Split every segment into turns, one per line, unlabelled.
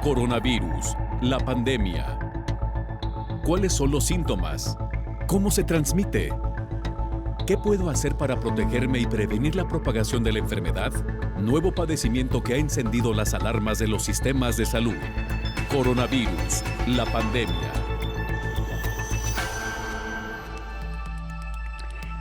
Coronavirus, la pandemia. ¿Cuáles son los síntomas? ¿Cómo se transmite? ¿Qué puedo hacer para protegerme y prevenir la propagación de la enfermedad? Nuevo padecimiento que ha encendido las alarmas de los sistemas de salud. Coronavirus, la pandemia.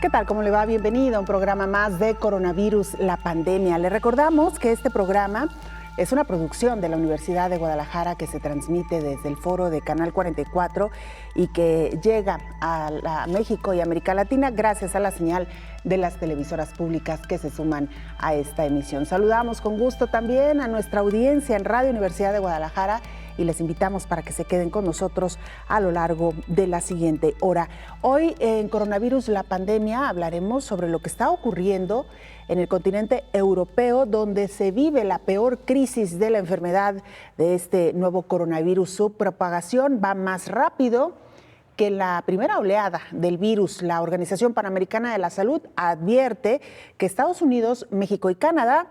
¿Qué tal? ¿Cómo le va? Bienvenido a un programa más de Coronavirus, la pandemia. Le recordamos que este programa es una producción de la Universidad de Guadalajara que se transmite desde el foro de Canal 44 y que llega a México y América Latina gracias a la señal de las televisoras públicas que se suman a esta emisión. Saludamos con gusto también a nuestra audiencia en Radio Universidad de Guadalajara y les invitamos para que se queden con nosotros a lo largo de la siguiente hora. Hoy en Coronavirus, la pandemia, hablaremos sobre lo que está ocurriendo en el continente europeo, donde se vive la peor crisis de la enfermedad de este nuevo coronavirus. Su propagación va más rápido que la primera oleada del virus. La Organización Panamericana de la Salud advierte que Estados Unidos, México y Canadá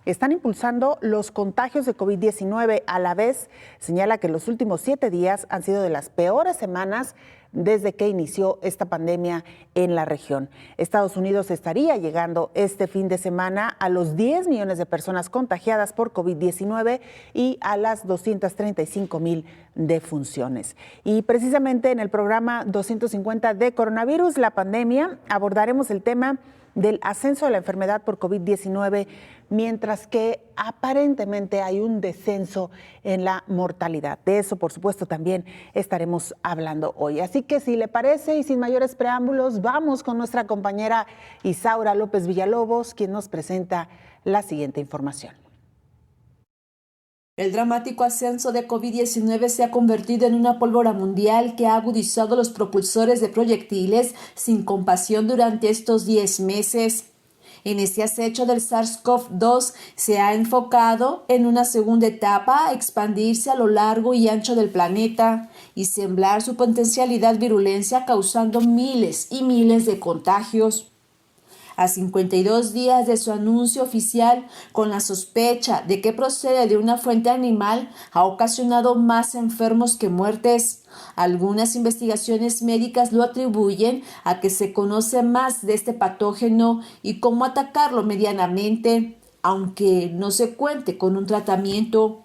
están impulsando los contagios de COVID-19. A la vez, señala que los últimos 7 días han sido de las peores semanas desde que inició esta pandemia en la región. Estados Unidos estaría llegando este fin de semana a los 10 millones de personas contagiadas por COVID-19 y a las 235,000 defunciones. Y precisamente en el programa 250 de Coronavirus, la pandemia, abordaremos el tema del ascenso de la enfermedad por COVID-19, mientras que aparentemente hay un descenso en la mortalidad. De eso, por supuesto, también estaremos hablando hoy. Así que, si le parece y sin mayores preámbulos, vamos con nuestra compañera Isaura López Villalobos, quien nos presenta la siguiente información.
El dramático ascenso de COVID-19 se ha convertido en una pólvora mundial que ha agudizado los propulsores de proyectiles sin compasión durante estos 10 meses. En este acecho del SARS-CoV-2 se ha enfocado en una segunda etapa a expandirse a lo largo y ancho del planeta y sembrar su potencialidad virulencia causando miles y miles de contagios. A 52 días de su anuncio oficial, con la sospecha de que procede de una fuente animal, ha ocasionado más enfermos que muertes. Algunas investigaciones médicas lo atribuyen a que se conoce más de este patógeno y cómo atacarlo medianamente, aunque no se cuente con un tratamiento.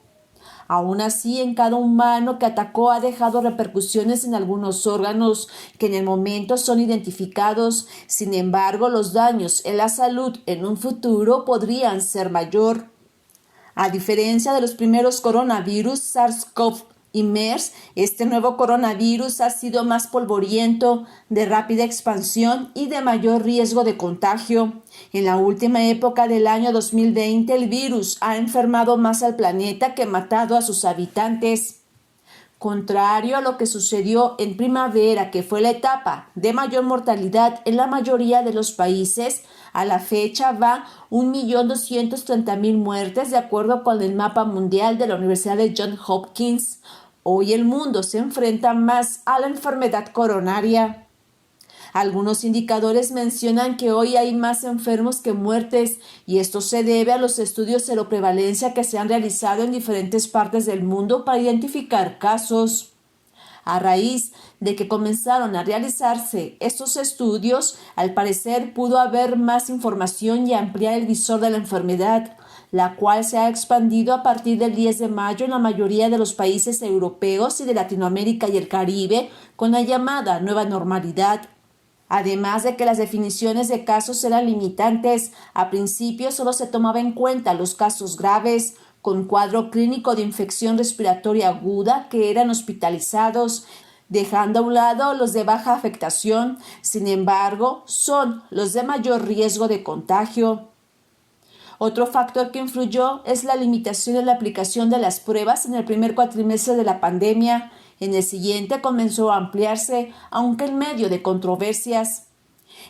Aún así, en cada humano que atacó ha dejado repercusiones en algunos órganos que en el momento son identificados. Sin embargo, los daños en la salud en un futuro podrían ser mayor. A diferencia de los primeros coronavirus, SARS-CoV y MERS, este nuevo coronavirus ha sido más polvoriento, de rápida expansión y de mayor riesgo de contagio. En la última época del año 2020, el virus ha enfermado más al planeta que matado a sus habitantes. Contrario a lo que sucedió en primavera, que fue la etapa de mayor mortalidad en la mayoría de los países, a la fecha va 1.230.000 muertes de acuerdo con el mapa mundial de la Universidad de Johns Hopkins. Hoy el mundo se enfrenta más a la enfermedad coronaria. Algunos indicadores mencionan que hoy hay más enfermos que muertes y esto se debe a los estudios de seroprevalencia que se han realizado en diferentes partes del mundo para identificar casos. A raíz de que comenzaron a realizarse estos estudios, al parecer pudo haber más información y ampliar el visor de la enfermedad, la cual se ha expandido a partir del 10 de mayo en la mayoría de los países europeos y de Latinoamérica y el Caribe, con la llamada nueva normalidad. Además de que las definiciones de casos eran limitantes, a principio solo se tomaba en cuenta los casos graves, con cuadro clínico de infección respiratoria aguda que eran hospitalizados, dejando a un lado los de baja afectación. Sin embargo, son los de mayor riesgo de contagio. Otro factor que influyó es la limitación en la aplicación de las pruebas en el primer cuatrimestre de la pandemia. En el siguiente comenzó a ampliarse, aunque en medio de controversias.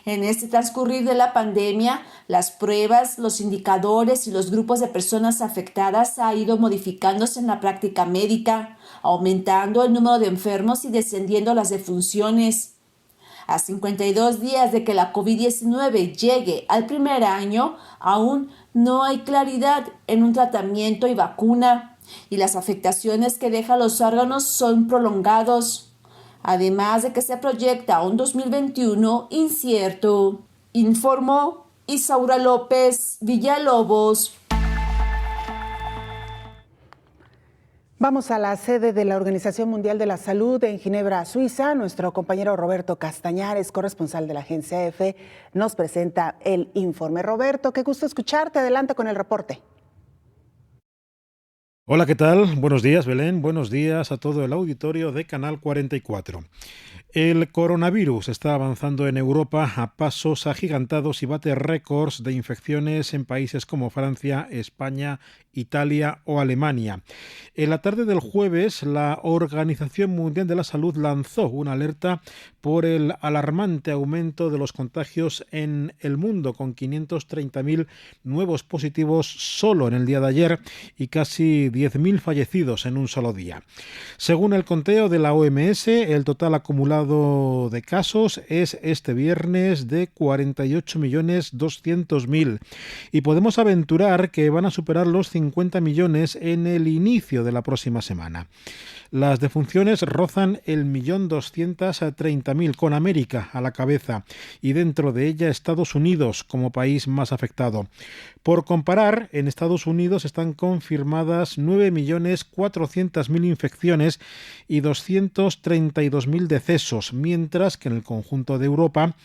En este transcurrir de la pandemia, las pruebas, los indicadores y los grupos de personas afectadas ha ido modificándose en la práctica médica, aumentando el número de enfermos y descendiendo las defunciones. A 52 días de que la COVID-19 llegue al primer año, aún no hay claridad en un tratamiento y vacuna. y las afectaciones que deja los órganos son prolongados, además de que se proyecta un 2021 incierto, informó Isaura López Villalobos.
Vamos a la sede de la Organización Mundial de la Salud en Ginebra, Suiza. Nuestro compañero Roberto Castañares, corresponsal de la agencia EFE, nos presenta el informe. Roberto, qué gusto escucharte. Adelante con el reporte.
Hola, ¿qué tal? Buenos días, Belén. Buenos días a todo el auditorio de Canal 44. El coronavirus está avanzando en Europa a pasos agigantados y bate récords de infecciones en países como Francia, España, Italia o Alemania. En la tarde del jueves, la Organización Mundial de la Salud lanzó una alerta por el alarmante aumento de los contagios en el mundo, con 530.000 nuevos positivos solo en el día de ayer y casi 10.000 fallecidos en un solo día. Según el conteo de la OMS, el total acumulado de casos es este viernes de 48.200.000 y podemos aventurar que van a superar los 50 millones en el inicio de la próxima semana. Las defunciones rozan el 1.230.000, con América a la cabeza y dentro de ella Estados Unidos como país más afectado. Por comparar, en Estados Unidos están confirmadas 9.400.000 infecciones y 232.000 decesos, mientras que en el conjunto de Europa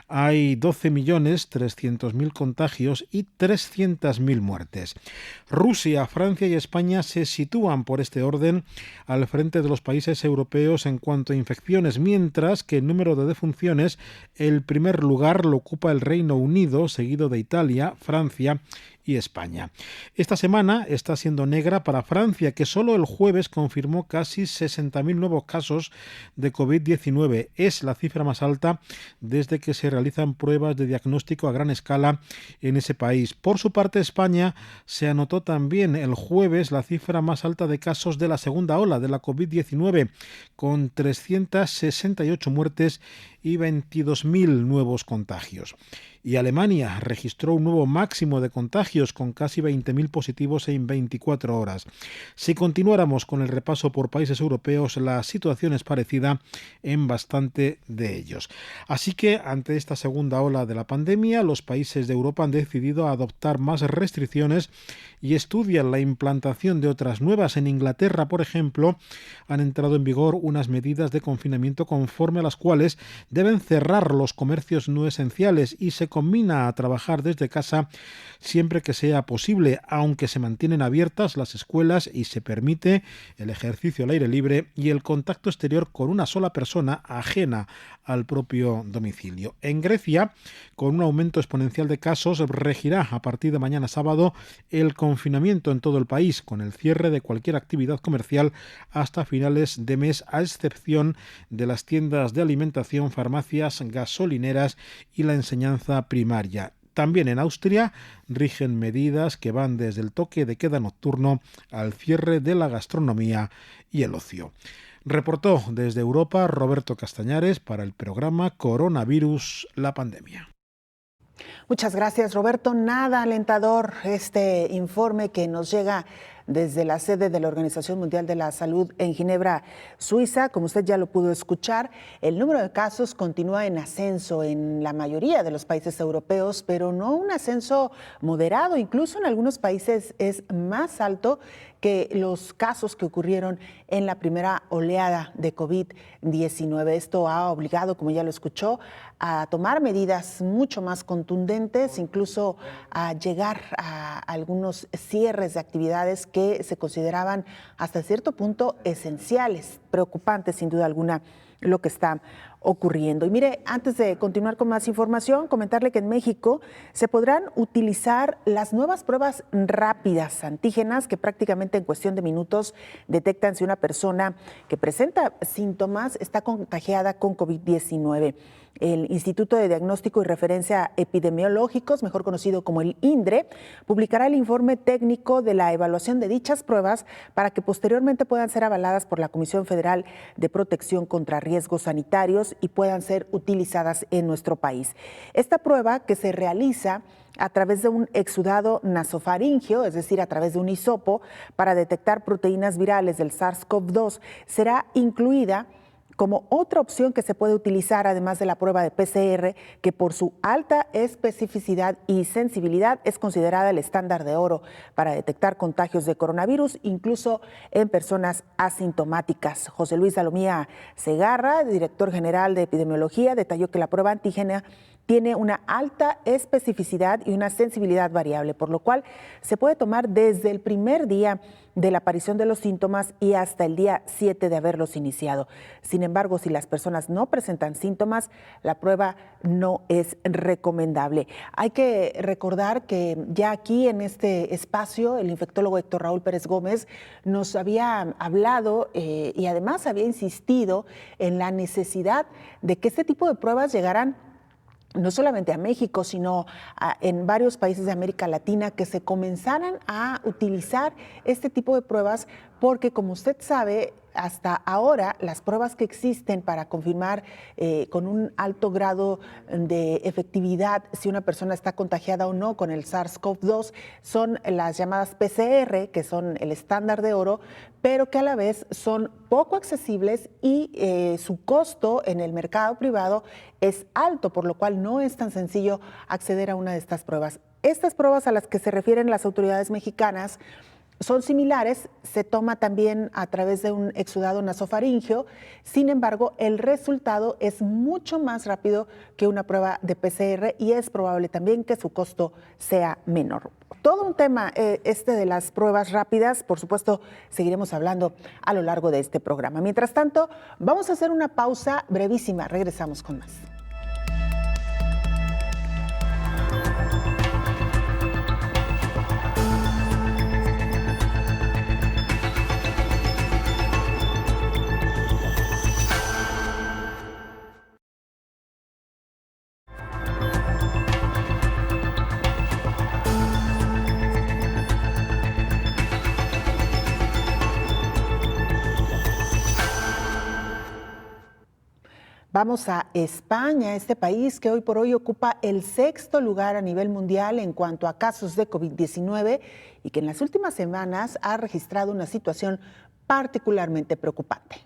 hay 12.300.000 contagios y 300.000 muertes. Rusia, Francia y España se sitúan por este orden al frente de los países europeos en cuanto a infecciones, mientras que el número de defunciones, el primer lugar lo ocupa el Reino Unido, seguido de Italia, Francia y España. Esta semana está siendo negra para Francia, que solo el jueves confirmó casi 60.000 nuevos casos de COVID-19. Es la cifra más alta desde que se realizan pruebas de diagnóstico a gran escala en ese país. Por su parte, España se anotó también el jueves la cifra más alta de casos de la segunda ola de la COVID-19, con 368 muertes y 22.000 nuevos contagios. Y Alemania registró un nuevo máximo de contagios con casi 20.000 positivos en 24 horas. Si continuáramos con el repaso por países europeos, la situación es parecida en bastante de ellos. Así que ante esta segunda ola de la pandemia, los países de Europa han decidido adoptar más restricciones y estudian la implantación de otras nuevas. En Inglaterra, por ejemplo, han entrado en vigor unas medidas de confinamiento conforme a las cuales deben cerrar los comercios no esenciales y se combina a trabajar desde casa siempre que sea posible, aunque se mantienen abiertas las escuelas y se permite el ejercicio al aire libre y el contacto exterior con una sola persona ajena al propio domicilio. En Grecia, con un aumento exponencial de casos, regirá a partir de mañana sábado el confinamiento en todo el país, con el cierre de cualquier actividad comercial hasta finales de mes, a excepción de las tiendas de alimentación, farmacias, gasolineras y la enseñanza primaria. También en Austria rigen medidas que van desde el toque de queda nocturno al cierre de la gastronomía y el ocio. Reportó desde Europa Roberto Castañares para el programa Coronavirus, la pandemia.
Muchas gracias, Roberto. Nada alentador este informe que nos llega desde la sede de la Organización Mundial de la Salud en Ginebra, Suiza. Como usted ya lo pudo escuchar, el número de casos continúa en ascenso en la mayoría de los países europeos, pero no un ascenso moderado. Incluso en algunos países es más alto que los casos que ocurrieron en la primera oleada de COVID-19. Esto ha obligado, como ya lo escuchó, a tomar medidas mucho más contundentes, incluso a llegar a algunos cierres de actividades que se consideraban hasta cierto punto esenciales. Preocupante, sin duda alguna, lo que está ocurriendo. Y mire, antes de continuar con más información, comentarle que en México se podrán utilizar las nuevas pruebas rápidas antígenas que prácticamente en cuestión de minutos detectan si una persona que presenta síntomas está contagiada con COVID-19. El Instituto de Diagnóstico y Referencia Epidemiológicos, mejor conocido como el INDRE, publicará el informe técnico de la evaluación de dichas pruebas para que posteriormente puedan ser avaladas por la Comisión Federal de Protección contra Riesgos Sanitarios y puedan ser utilizadas en nuestro país. Esta prueba, que se realiza a través de un exudado nasofaríngeo, es decir, a través de un hisopo, para detectar proteínas virales del SARS-CoV-2, será incluida como otra opción que se puede utilizar, además de la prueba de PCR, que por su alta especificidad y sensibilidad es considerada el estándar de oro para detectar contagios de coronavirus, incluso en personas asintomáticas. José Luis Salomía Segarra, director general de epidemiología, detalló que la prueba antígena tiene una alta especificidad y una sensibilidad variable, por lo cual se puede tomar desde el primer día de la aparición de los síntomas y hasta el día 7 de haberlos iniciado. Sin embargo, si las personas no presentan síntomas, la prueba no es recomendable. Hay que recordar que ya aquí en este espacio, el infectólogo Héctor Raúl Pérez Gómez nos había hablado y además había insistido en la necesidad de que este tipo de pruebas llegaran no solamente a México, sino en varios países de América Latina, que se comenzaran a utilizar este tipo de pruebas, porque como usted sabe, hasta ahora las pruebas que existen para confirmar con un alto grado de efectividad si una persona está contagiada o no con el SARS-CoV-2 son las llamadas PCR, que son el estándar de oro, pero que a la vez son poco accesibles y su costo en el mercado privado es alto, por lo cual no es tan sencillo acceder a una de estas pruebas. Estas pruebas a las que se refieren las autoridades mexicanas son similares, se toma también a través de un exudado nasofaríngeo, sin embargo, el resultado es mucho más rápido que una prueba de PCR y es probable también que su costo sea menor. Todo un tema este de las pruebas rápidas, por supuesto, seguiremos hablando a lo largo de este programa. Mientras tanto, vamos a hacer una pausa brevísima, regresamos con más. Vamos a España, este país que hoy por hoy ocupa el 6º lugar a nivel mundial en cuanto a casos de COVID-19 y que en las últimas semanas ha registrado una situación particularmente preocupante.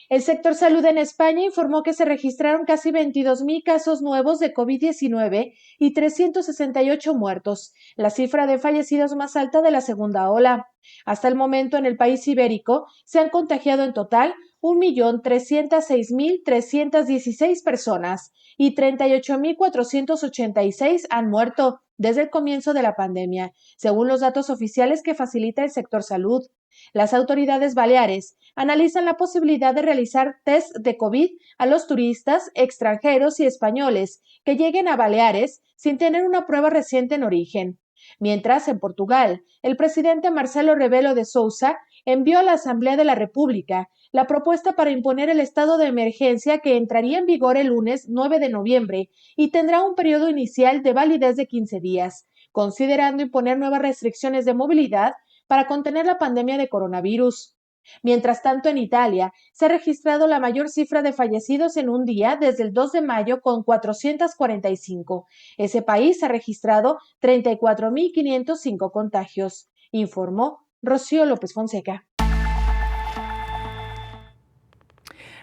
El sector salud en España informó que se registraron casi 22,000 casos nuevos de COVID-19 y 368 muertos, la cifra de fallecidos más alta de la segunda ola. Hasta el momento, en el país ibérico, se han contagiado en total 1.306.316 personas y 38.486 han muerto desde el comienzo de la pandemia, según los datos oficiales que facilita el sector salud. Las autoridades baleares analizan la posibilidad de realizar test de COVID a los turistas, extranjeros y españoles que lleguen a Baleares sin tener una prueba reciente en origen. Mientras, en Portugal, el presidente Marcelo Rebelo de Sousa envió a la Asamblea de la República la propuesta para imponer el estado de emergencia que entraría en vigor el lunes 9 de noviembre y tendrá un periodo inicial de validez de 15 días, considerando imponer nuevas restricciones de movilidad para contener la pandemia de coronavirus. Mientras tanto, en Italia se ha registrado la mayor cifra de fallecidos en un día desde el 2 de mayo con 445. Ese país ha registrado 34.505 contagios, informó Rocío López Fonseca.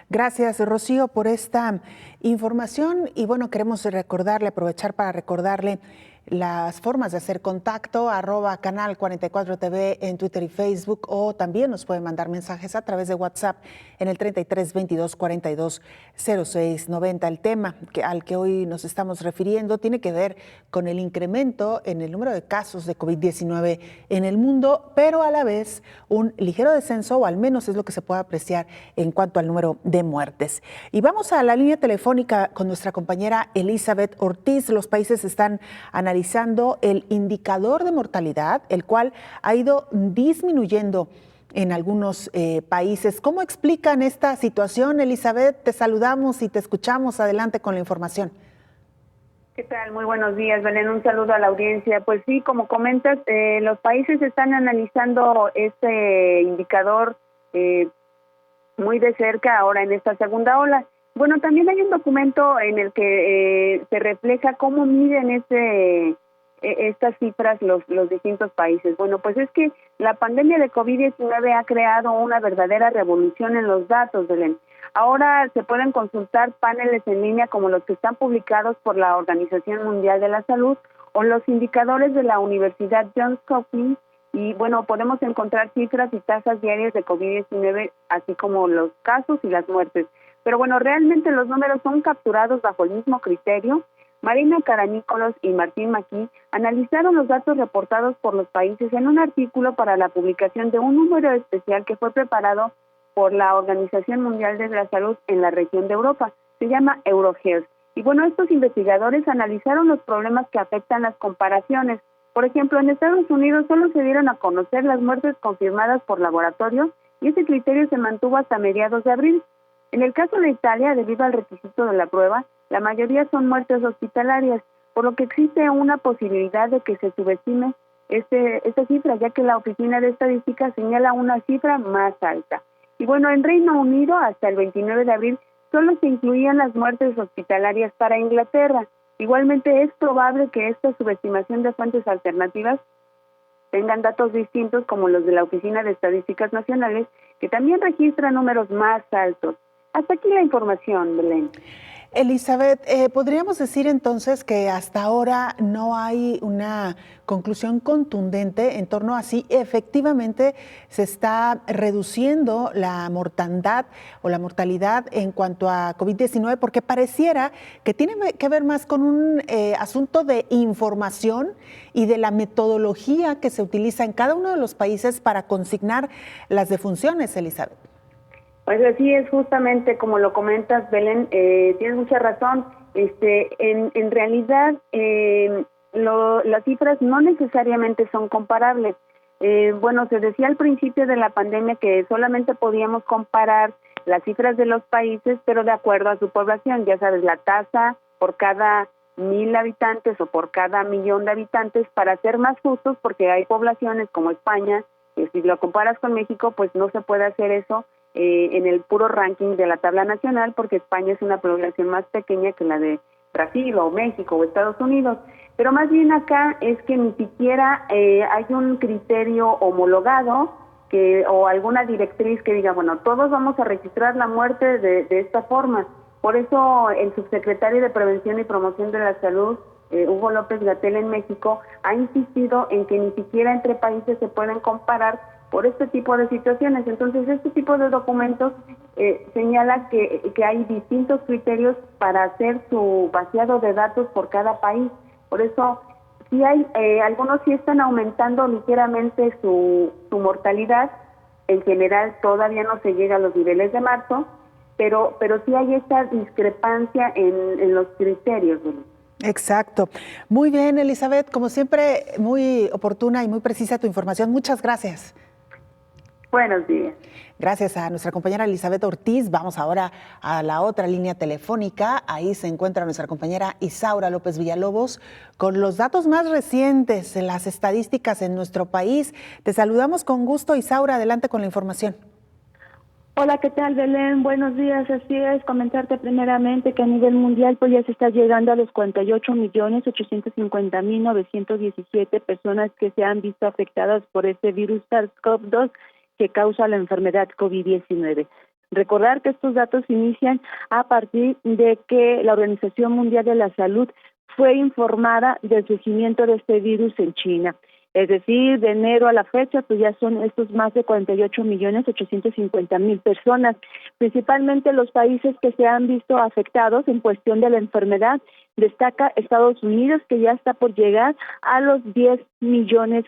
Gracias, Rocío, por esta información. Y bueno, queremos aprovechar para recordarle las formas de hacer contacto, @canal 44 TV en Twitter y Facebook, o también nos pueden mandar mensajes a través de WhatsApp en el 33 22 42 06 90. El tema al que hoy nos estamos refiriendo tiene que ver con el incremento en el número de casos de COVID-19 en el mundo, pero a la vez un ligero descenso, o al menos es lo que se puede apreciar en cuanto al número de muertes. Y vamos a la línea telefónica con nuestra compañera Elizabeth Ortiz. Los países están analizando el indicador de mortalidad, el cual ha ido disminuyendo en algunos países. ¿Cómo explican esta situación, Elizabeth? Te saludamos y te escuchamos. Adelante con la información.
¿Qué tal? Muy buenos días, Belén. Un saludo a la audiencia. Pues sí, como comentas, los países están analizando este indicador muy de cerca ahora en esta segunda ola. Bueno, también hay un documento en el que se refleja cómo miden estas cifras los distintos países. Bueno, pues es que la pandemia de COVID-19 ha creado una verdadera revolución en los datos, Belén. Ahora se pueden consultar paneles en línea como los que están publicados por la Organización Mundial de la Salud o los indicadores de la Universidad Johns Hopkins y, bueno, podemos encontrar cifras y tasas diarias de COVID-19, así como los casos y las muertes. Pero, bueno, realmente los números son capturados bajo el mismo criterio. Marina Caranícolos y Martín Maquí analizaron los datos reportados por los países en un artículo para la publicación de un número especial que fue preparado por la Organización Mundial de la Salud en la región de Europa. Se llama EuroHealth. Y bueno, estos investigadores analizaron los problemas que afectan las comparaciones. Por ejemplo, en Estados Unidos solo se dieron a conocer las muertes confirmadas por laboratorio y ese criterio se mantuvo hasta mediados de abril. En el caso de Italia, debido al requisito de la prueba, la mayoría son muertes hospitalarias, por lo que existe una posibilidad de que se subestime esta cifra, ya que la Oficina de Estadística señala una cifra más alta. Y bueno, en Reino Unido, hasta el 29 de abril, solo se incluían las muertes hospitalarias para Inglaterra. Igualmente es probable que esta subestimación de fuentes alternativas tengan datos distintos como los de la Oficina de Estadísticas Nacionales, que también registra números más altos. Hasta aquí la información, Belén.
Elizabeth, ¿podríamos decir entonces que hasta ahora no hay una conclusión contundente en torno a si efectivamente se está reduciendo la mortandad o la mortalidad en cuanto a COVID-19? Porque pareciera que tiene que ver más con un asunto de información y de la metodología que se utiliza en cada uno de los países para consignar las defunciones, Elizabeth.
Pues así es, justamente como lo comentas, Belén, tienes mucha razón. En realidad, las cifras no necesariamente son comparables. Bueno, se decía al principio de la pandemia que solamente podíamos comparar las cifras de los países, pero de acuerdo a su población. Ya sabes, la tasa por cada 1,000 habitantes o por cada 1,000,000 de habitantes, para ser más justos, porque hay poblaciones como España, que si lo comparas con México, pues no se puede hacer eso en el puro ranking de la tabla nacional, porque España es una población más pequeña que la de Brasil o México o Estados Unidos. Pero más bien acá es que ni siquiera hay un criterio homologado o alguna directriz que diga, bueno, todos vamos a registrar la muerte de esta forma. Por eso el subsecretario de Prevención y Promoción de la Salud, Hugo López-Gatell, en México, ha insistido en que ni siquiera entre países se pueden comparar por este tipo de situaciones. Entonces, este tipo de documentos señala que hay distintos criterios para hacer su vaciado de datos por cada país. Por eso, sí hay algunos sí están aumentando ligeramente su mortalidad. En general, todavía no se llega a los niveles de marzo, pero sí hay esta discrepancia en los criterios.
Exacto. Muy bien, Elizabeth, como siempre, muy oportuna y muy precisa tu información. Muchas gracias.
Buenos días.
Gracias a nuestra compañera Elizabeth Ortiz. Vamos ahora a la otra línea telefónica. Ahí se encuentra nuestra compañera Isaura López Villalobos con los datos más recientes en las estadísticas en nuestro país. Te saludamos con gusto, Isaura. Adelante con la información.
Hola, ¿qué tal, Belén? Buenos días. Así es, comentarte primeramente que a nivel mundial pues ya se está llegando a los 48.850.917 personas que se han visto afectadas por este virus SARS-CoV-2 que causa la enfermedad COVID-19. Recordar que estos datos inician a partir de que la Organización Mundial de la Salud fue informada del surgimiento de este virus en China. Es decir, de enero a la fecha, pues ya son estos más de 48.850.000 personas, principalmente los países que se han visto afectados en cuestión de la enfermedad. Destaca Estados Unidos, que ya está por llegar a los 10 millones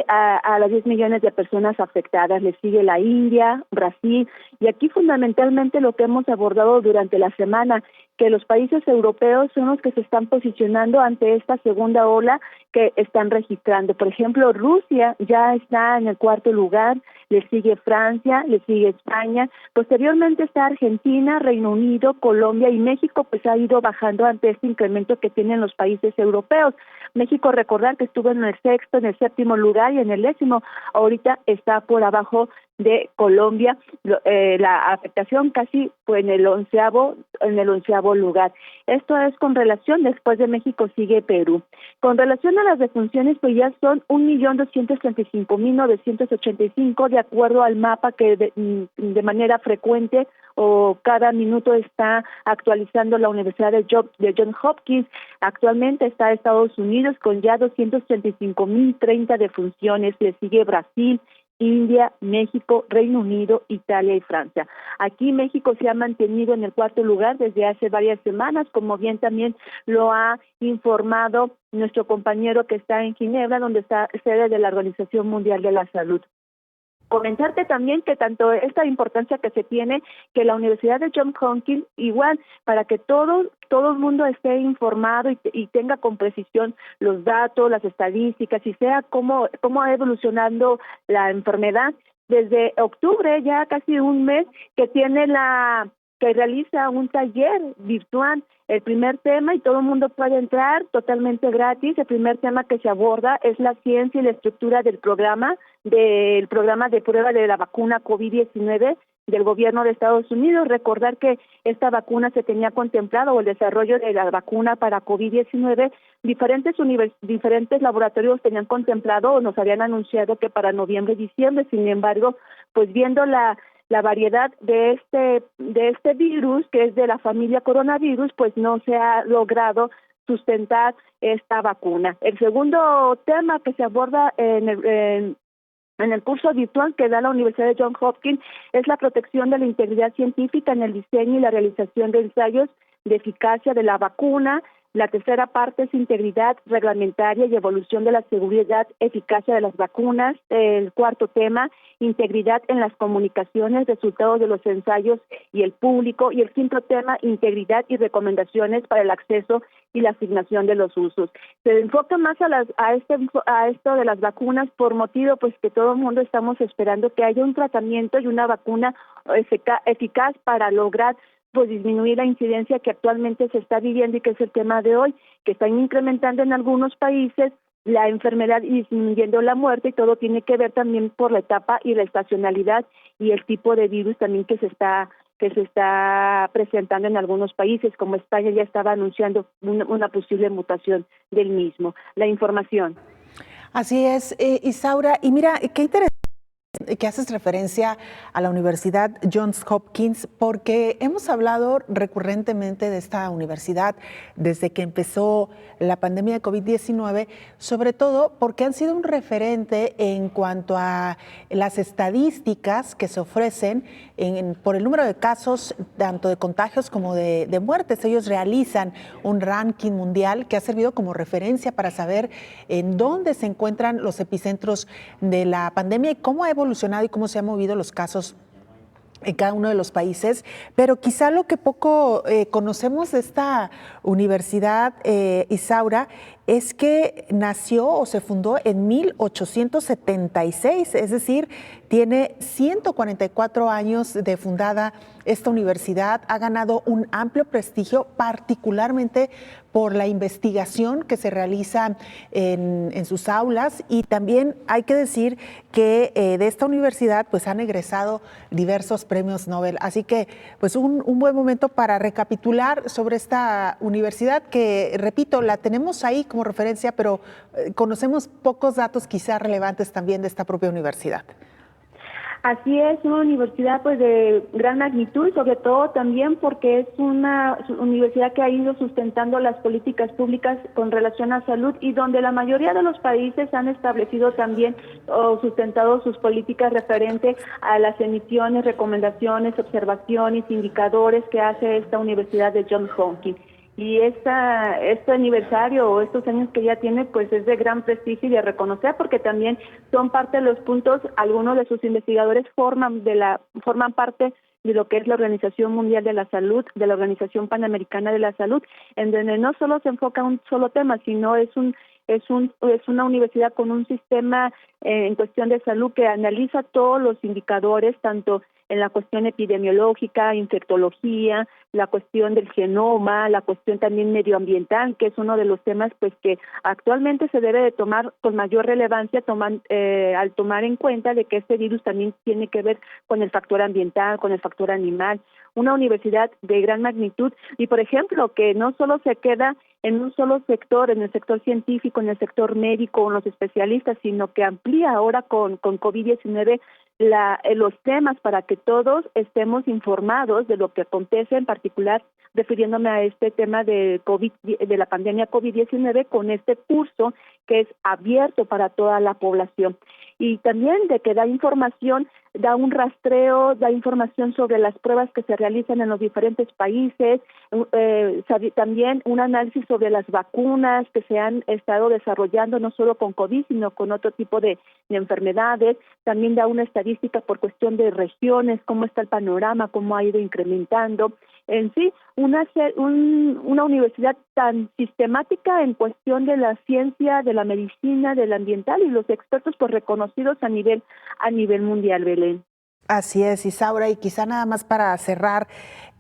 a las 10 millones de personas afectadas. Le sigue la India, Brasil, y aquí fundamentalmente lo que hemos abordado durante la semana, que los países europeos son los que se están posicionando ante esta segunda ola que están registrando. Por ejemplo, Rusia ya está en el 4º lugar, le sigue Francia, le sigue España, posteriormente está Argentina, Reino Unido, Colombia y México, pues ha ido bajando ante este incremento que tienen los países europeos. México, recordar que estuvo en el sexto, en el séptimo lugar y en el 10º, ahorita está por abajo de Colombia, la afectación casi fue en el 11º lugar. Esto es con relación, después de México sigue Perú. Con relación a las defunciones, pues ya son 1.235.985 de acuerdo al mapa que de manera frecuente o cada minuto está actualizando la Universidad de Johns Hopkins. Actualmente está Estados Unidos con ya 235.030 defunciones, le sigue Brasil, India, México, Reino Unido, Italia y Francia. Aquí México se ha mantenido en el 4º lugar desde hace varias semanas, como bien también lo ha informado nuestro compañero que está en Ginebra, donde está sede de la Organización Mundial de la Salud. Comentarte también que tanto esta importancia que se tiene, que la Universidad de Johns Hopkins, igual, para que todo el mundo esté informado y tenga con precisión los datos, las estadísticas, y sea cómo ha evolucionando la enfermedad. Desde octubre, ya casi un mes, que realiza un taller virtual, el primer tema, y todo el mundo puede entrar totalmente gratis. El primer tema que se aborda es la ciencia y la estructura del programa de prueba de la vacuna COVID-19 del gobierno de Estados Unidos. Recordar que esta vacuna se tenía contemplado, o el desarrollo de la vacuna para COVID-19, diferentes laboratorios tenían contemplado o nos habían anunciado que para noviembre, diciembre. Sin embargo, pues viendo la variedad de este virus, que es de la familia coronavirus, pues no se ha logrado sustentar esta vacuna. El segundo tema que se aborda en el curso virtual que da la Universidad de Johns Hopkins es la protección de la integridad científica en el diseño y la realización de ensayos de eficacia de la vacuna. La tercera parte es integridad reglamentaria y evolución de la seguridad, eficacia de las vacunas. El cuarto tema, integridad en las comunicaciones, resultados de los ensayos y el público. Y el quinto tema, integridad y recomendaciones para el acceso y la asignación de los usos. Se enfoca más a esto de las vacunas por motivo, pues, que todo el mundo estamos esperando que haya un tratamiento y una vacuna eficaz para lograr pues disminuir la incidencia que actualmente se está viviendo, y que es el tema de hoy, que están incrementando en algunos países la enfermedad y disminuyendo la muerte, y todo tiene que ver también por la etapa y la estacionalidad y el tipo de virus también que se está presentando en algunos países, como España ya estaba anunciando una posible mutación del mismo. La información.
Así es, Isaura, y mira, qué interesante que haces referencia a la Universidad Johns Hopkins, porque hemos hablado recurrentemente de esta universidad desde que empezó la pandemia de COVID-19, sobre todo porque han sido un referente en cuanto a las estadísticas que se ofrecen por el número de casos, tanto de contagios como de muertes. Ellos realizan un ranking mundial que ha servido como referencia para saber en dónde se encuentran los epicentros de la pandemia y cómo ha evolucionado y cómo se han movido los casos en cada uno de los países, pero quizá lo que poco conocemos de esta universidad, Isaura, es que nació o se fundó en 1876, es decir, tiene 144 años de fundada esta universidad, ha ganado un amplio prestigio, particularmente por la investigación que se realiza en sus aulas, y también hay que decir que de esta universidad pues han egresado diversos premios Nobel, así que pues un buen momento para recapitular sobre esta universidad que, repito, la tenemos ahí como referencia, pero conocemos pocos datos quizá relevantes también de esta propia universidad.
Así es, una universidad pues de gran magnitud, sobre todo también porque es una universidad que ha ido sustentando las políticas públicas con relación a salud, y donde la mayoría de los países han establecido también o sustentado sus políticas referente a las emisiones, recomendaciones, observaciones, indicadores que hace esta Universidad de Johns Hopkins. Y este aniversario o estos años que ya tiene, pues es de gran prestigio y de reconocer, porque también son parte de los puntos, algunos de sus investigadores forman parte de lo que es la Organización Mundial de la Salud, de la Organización Panamericana de la Salud, en donde no solo se enfoca un solo tema, sino es es una universidad con un sistema en cuestión de salud que analiza todos los indicadores, tanto en la cuestión epidemiológica, infectología, la cuestión del genoma, la cuestión también medioambiental, que es uno de los temas pues que actualmente se debe de tomar con mayor relevancia al tomar en cuenta de que este virus también tiene que ver con el factor ambiental, con el factor animal. Una universidad de gran magnitud y, por ejemplo, que no solo se queda en un solo sector, en el sector científico, en el sector médico, en los especialistas, sino que amplía ahora con COVID-19 los temas para que todos estemos informados de lo que acontece, en particular refiriéndome a este tema de la pandemia COVID-19 con este curso que es abierto para toda la población. Y también de que da información, da un rastreo, da información sobre las pruebas que se realizan en los diferentes países, también un análisis sobre las vacunas que se han estado desarrollando no solo con COVID, sino con otro tipo de enfermedades, también da una estadística por cuestión de regiones, cómo está el panorama, cómo ha ido incrementando. En sí, una universidad tan sistemática en cuestión de la ciencia, de la medicina, del ambiental y los expertos pues reconocidos a nivel mundial, Belén.
Así es, Isaura, y quizá nada más para cerrar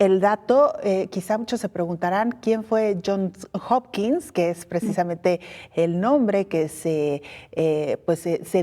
el dato, quizá muchos se preguntarán quién fue Johns Hopkins, que es precisamente el nombre que se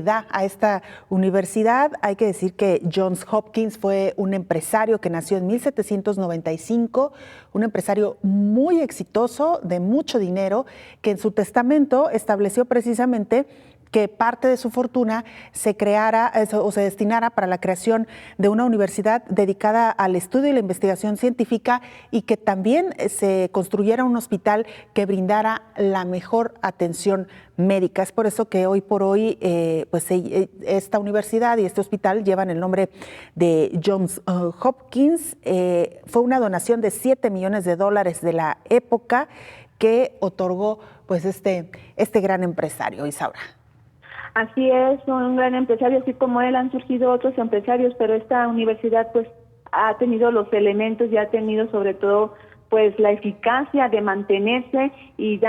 da a esta universidad. Hay que decir que Johns Hopkins fue un empresario que nació en 1795, un empresario muy exitoso, de mucho dinero, que en su testamento estableció precisamente que parte de su fortuna se creara o se destinara para la creación de una universidad dedicada al estudio y la investigación científica y que también se construyera un hospital que brindara la mejor atención médica. Es por eso que hoy por hoy esta universidad y este hospital llevan el nombre de Johns Hopkins. Fue una donación de $7 millones de la época que otorgó pues este gran empresario, Isaura.
Así es, un gran empresario, así como él han surgido otros empresarios, pero esta universidad pues ha tenido los elementos y ha tenido sobre todo pues la eficacia de mantenerse y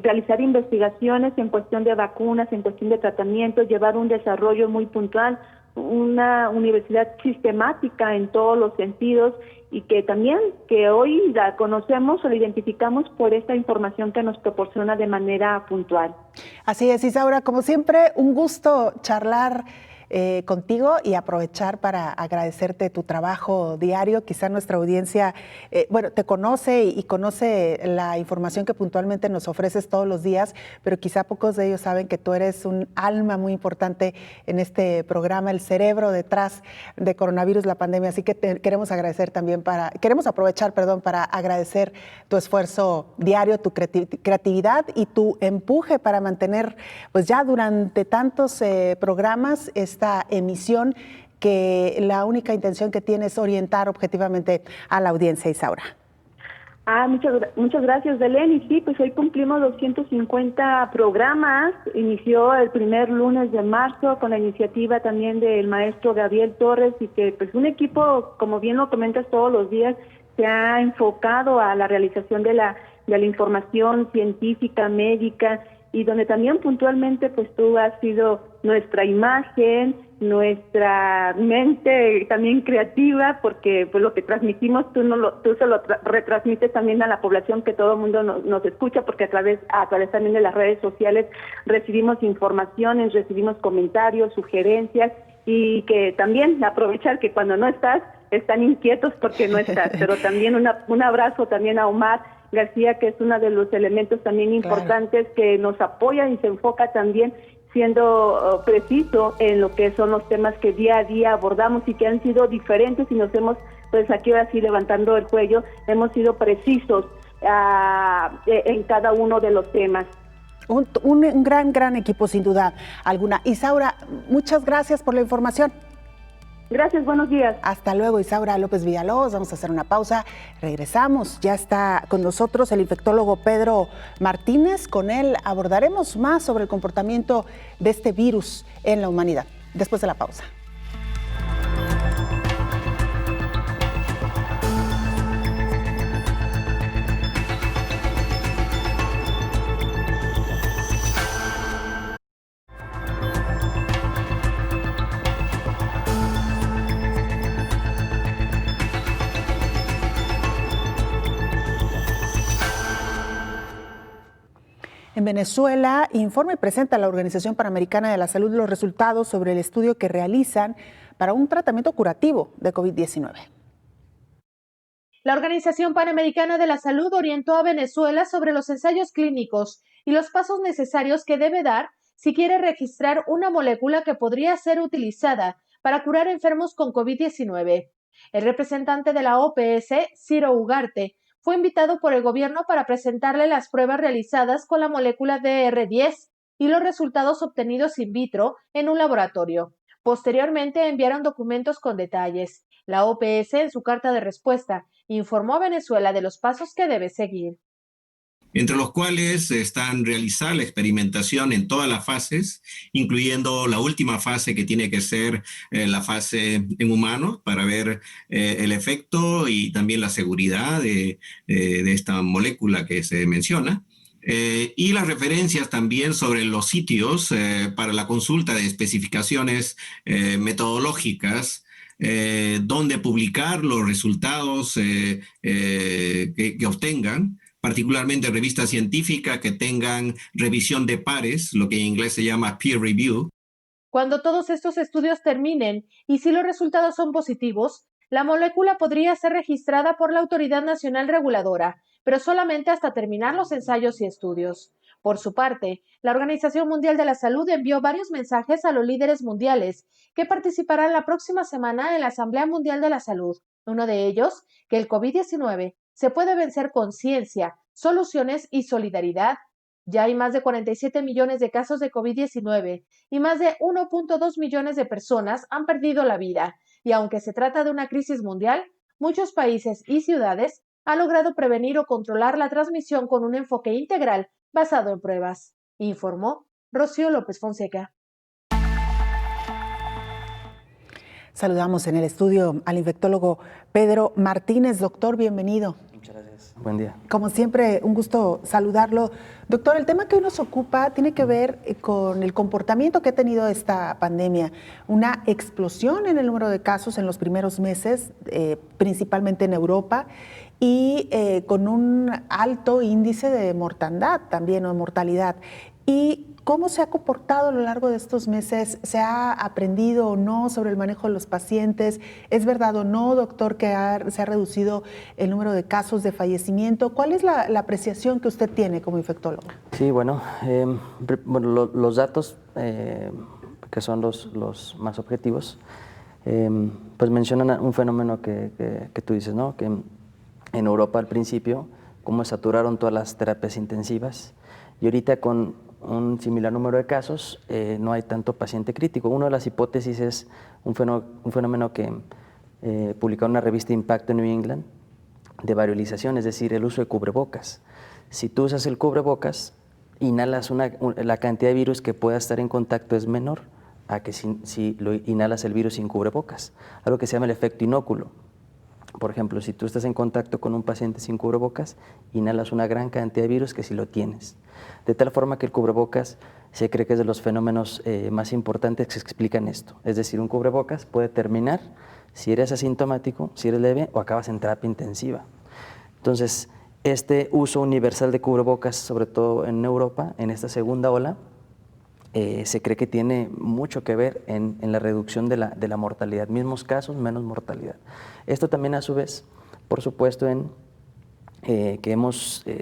realizar investigaciones en cuestión de vacunas, en cuestión de tratamientos, llevar un desarrollo muy puntual, una universidad sistemática en todos los sentidos y que también que hoy la conocemos o la identificamos por esta información que nos proporciona de manera puntual.
Así es, Isaura, como siempre, un gusto charlar contigo y aprovechar para agradecerte tu trabajo diario. Quizá nuestra audiencia, te conoce y conoce la información que puntualmente nos ofreces todos los días, pero quizá pocos de ellos saben que tú eres un alma muy importante en este programa, el cerebro detrás de Coronavirus, la pandemia. Así que queremos aprovechar para agradecer tu esfuerzo diario, tu creatividad y tu empuje para mantener, pues ya durante tantos programas, esta emisión que la única intención que tiene es orientar objetivamente a la audiencia, Isaura.
Muchas gracias, Belén. Y sí, pues hoy cumplimos 250 programas. Inició el primer lunes de marzo con la iniciativa también del maestro Gabriel Torres y que pues un equipo, como bien lo comentas todos los días, se ha enfocado a la realización de la información científica, médica, y donde también puntualmente pues tú has sido nuestra imagen, nuestra mente también creativa, porque pues lo que transmitimos tú se lo retransmites también a la población, que todo el mundo nos escucha, porque a través también de las redes sociales recibimos informaciones, recibimos comentarios, sugerencias, y que también aprovechar que cuando no estás inquietos porque no estás, pero también un abrazo también a Omar García, que es uno de los elementos también importantes, claro, que nos apoya y se enfoca también siendo preciso en lo que son los temas que día a día abordamos y que han sido diferentes y nos hemos, pues aquí ahora sí levantando el cuello, hemos sido precisos en cada uno de los temas.
Un gran equipo sin duda alguna. Isaura, muchas gracias por la información.
Gracias, buenos días.
Hasta luego, Isaura López Villalobos. Vamos a hacer una pausa. Regresamos. Ya está con nosotros el infectólogo Pedro Martínez. Con él abordaremos más sobre el comportamiento de este virus en la humanidad. Después de la pausa. En Venezuela, informa y presenta a la Organización Panamericana de la Salud los resultados sobre el estudio que realizan para un tratamiento curativo de COVID-19.
La Organización Panamericana de la Salud orientó a Venezuela sobre los ensayos clínicos y los pasos necesarios que debe dar si quiere registrar una molécula que podría ser utilizada para curar enfermos con COVID-19. El representante de la OPS, Ciro Ugarte, fue invitado por el gobierno para presentarle las pruebas realizadas con la molécula DR10 y los resultados obtenidos in vitro en un laboratorio. Posteriormente enviaron documentos con detalles. La OPS, en su carta de respuesta, informó a Venezuela de los pasos que debe seguir.
Entre los cuales están realizar la experimentación en todas las fases, incluyendo la última fase que tiene que ser la fase en humanos para ver el efecto y también la seguridad de esta molécula que se menciona. Y las referencias también sobre los sitios para la consulta de especificaciones metodológicas, donde publicar los resultados que obtengan, particularmente revistas científicas que tengan revisión de pares, lo que en inglés se llama peer review.
Cuando todos estos estudios terminen y si los resultados son positivos, la molécula podría ser registrada por la Autoridad Nacional Reguladora, pero solamente hasta terminar los ensayos y estudios. Por su parte, la Organización Mundial de la Salud envió varios mensajes a los líderes mundiales que participarán la próxima semana en la Asamblea Mundial de la Salud. Uno de ellos, que el COVID-19 se puede vencer con ciencia, soluciones y solidaridad. Ya hay más de 47 millones de casos de COVID-19 y más de 1.2 millones de personas han perdido la vida. Y aunque se trata de una crisis mundial, muchos países y ciudades han logrado prevenir o controlar la transmisión con un enfoque integral basado en pruebas, informó Rocío López Fonseca.
Saludamos en el estudio al infectólogo Pedro Martínez. Doctor, bienvenido.
Muchas gracias. Buen día.
Como siempre, un gusto saludarlo. Doctor, el tema que hoy nos ocupa tiene que ver con el comportamiento que ha tenido esta pandemia. Una explosión en el número de casos en los primeros meses, principalmente en Europa, y con un alto índice de mortandad también, o de mortalidad. ¿Y cómo se ha comportado a lo largo de estos meses? ¿Se ha aprendido o no sobre el manejo de los pacientes? ¿Es verdad o no, doctor, que se ha reducido el número de casos de fallecimiento? ¿Cuál es la apreciación que usted tiene como infectólogo?
Sí, bueno, los datos, que son los más objetivos, pues mencionan un fenómeno que tú dices, ¿no? Que en Europa al principio, cómo saturaron todas las terapias intensivas, y ahorita con un similar número de casos, no hay tanto paciente crítico. Una de las hipótesis es un fenómeno que publicó una revista Impacto en New England, de variolización, es decir, el uso de cubrebocas. Si tú usas el cubrebocas, inhalas la cantidad de virus que pueda estar en contacto es menor a que si lo inhalas el virus sin cubrebocas, algo que se llama el efecto inóculo. Por ejemplo, si tú estás en contacto con un paciente sin cubrebocas, inhalas una gran cantidad de virus que si lo tienes. De tal forma que el cubrebocas se cree que es de los fenómenos más importantes que se explican esto. Es decir, un cubrebocas puede terminar si eres asintomático, si eres leve o acabas en terapia intensiva. Entonces, este uso universal de cubrebocas, sobre todo en Europa, en esta segunda ola, se cree que tiene mucho que ver en la reducción de la mortalidad. Mismos casos, menos mortalidad. Esto también a su vez, por supuesto, en que